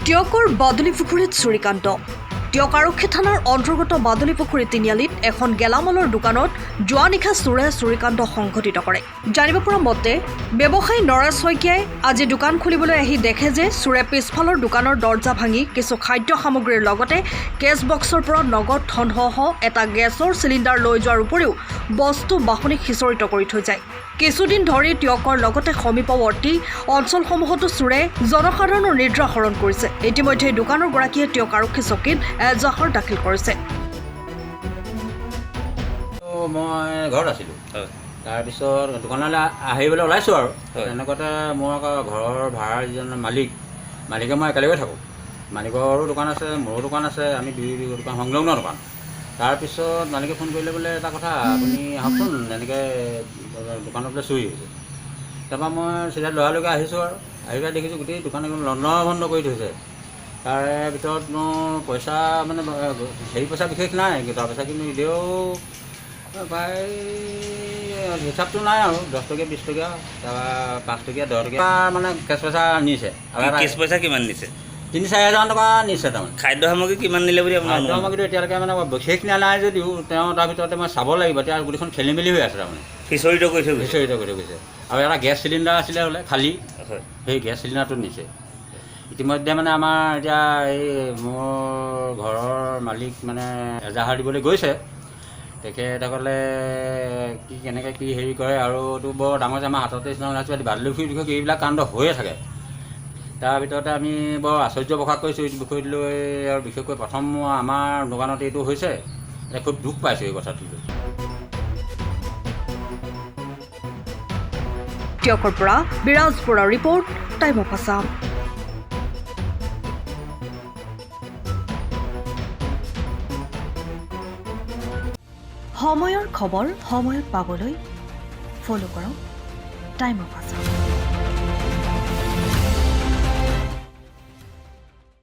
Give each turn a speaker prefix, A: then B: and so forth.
A: টিয়কৰ বাদুলিপুখুৰীত চুৰিকাণ্ড। টিয়ক আৰক্ষী থানাৰ অন্তৰ্গত বাদুলিপুখুৰী তিনিআলিত এখন গেলামালৰ দোকানত যোৱা নিশা চোৰে চুৰিকাণ্ড সংঘটিত কৰে। জানিব পৰা মতে ব্যৱসায়ী নৰেশ শইকীয়াই আজি দোকান খুলিবলৈ আহি দেখে যে চোৰে পিছফালৰ দোকানৰ দৰ্জা ভাঙি কিছু খাদ্য সামগ্ৰীৰ লগতে কেছ বক্সৰ পৰা নগদ ধনসহ এটা গেছৰ চিলিণ্ডাৰ লৈ যোৱাৰ উপৰিও বস্তু বাহনি সিঁচৰিত কৰি থৈ যায়। কিছুদিন ধৰি টিয়কৰ লগতে সমীপৱৰ্তী অঞ্চলসমূহতো চোৰে জনসাধাৰণৰ নিদ্ৰা হৰণ কৰিছে। ইতিমধ্যে দোকানৰ গৰাকীয়ে টিয়ক আৰক্ষী চকীত এজাহাৰ দাখিল কৰিছে।
B: মই ঘৰত আছিলোঁ, তাৰপিছত দোকানলৈ আহিবলৈ ওলাইছোঁ আৰু তেনেকুৱাতে মোৰ আকৌ ঘৰৰ ভাড়াৰ যিজন মালিকে মই একেলগে থাকোঁ। মালিকৰো দোকান আছে, মোৰো দোকান আছে, আমি দুই দোকান সংলগ্ন দোকান। তাৰপিছত মালিকে ফোন কৰিলে বোলে এটা কথা, আপুনি আহকচোন, এনেকৈ দোকানত বোলে চুৰি হৈছে। তাৰপৰা মই চিধাই লৰালৰিকৈ আহিছোঁ আৰু আহি পেলাই দেখিছোঁ গোটেই দোকান একদম লণ্ডভণ্ড কৰি থৈছে। তাৰে ভিতৰত মোৰ পইচা মানে পইচা বিশেষ নাই, তাৰ পইচা কিন্তু ইদেও প্ৰায় হিচাপটো নাই আৰু 10 টকীয়া 20 টকীয়া, তাৰপৰা 5 টকীয়া 10 টকীয়া মানে কেছ পইচা নিছে।
C: কেছ পইচা কিমান নিছে?
B: 3-4 হাজাৰ টকা নিছে। তাৰমানে
C: খাদ্য সামগ্ৰী কিমান নিলে বুলি আপোনাৰ?
B: খাদ্য সামগ্ৰীটো এতিয়ালৈকে মানে বিশেষ নিয়া নাই যদিও তেওঁ তাৰ ভিতৰতে মই চাব লাগিব। এতিয়া গোটেইখন খেলি মেলি হৈ আছে, তাৰমানে
C: সিঁচৰিত কৰি থৈ
B: গৈছে। আৰু এটা গেছ চিলিণ্ডাৰ আছিলে বোলে খালী,
C: হয়।
B: সেই গেছ চিলিণ্ডাৰটো নিছে। ইতিমধ্যে মানে আমাৰ এতিয়া এই মোৰ ঘৰৰ মালিক মানে এজাহাৰ দিবলৈ গৈছে। তেখেতসকলে কেনেকৈ কি হেৰি কৰে, আৰু এইটো বৰ ডাঙৰ যে আমাৰ হাততে বাদুলিপুখুৰীৰ বিষয়ে এইবিলাক কাণ্ড হৈয়ে থাকে। তাৰ ভিতৰতে আমি বৰ আশ্চৰ্য প্ৰকাশ কৰিছোঁ এইটো বিষয়টো লৈ, আৰু বিশেষকৈ প্ৰথম আমাৰ দোকানত এইটো হৈছে। এতিয়া খুব দুখ পাইছোঁ এই কথাটো লৈ।
A: টিয়কৰ পৰা বিৰাজ বৰাৰ ৰিপৰ্ট, টাইম অফ আছাম। সময়ৰ খবৰ সময়ত পাবলৈ ফ'ল' কৰক টাইম অফ আছাম।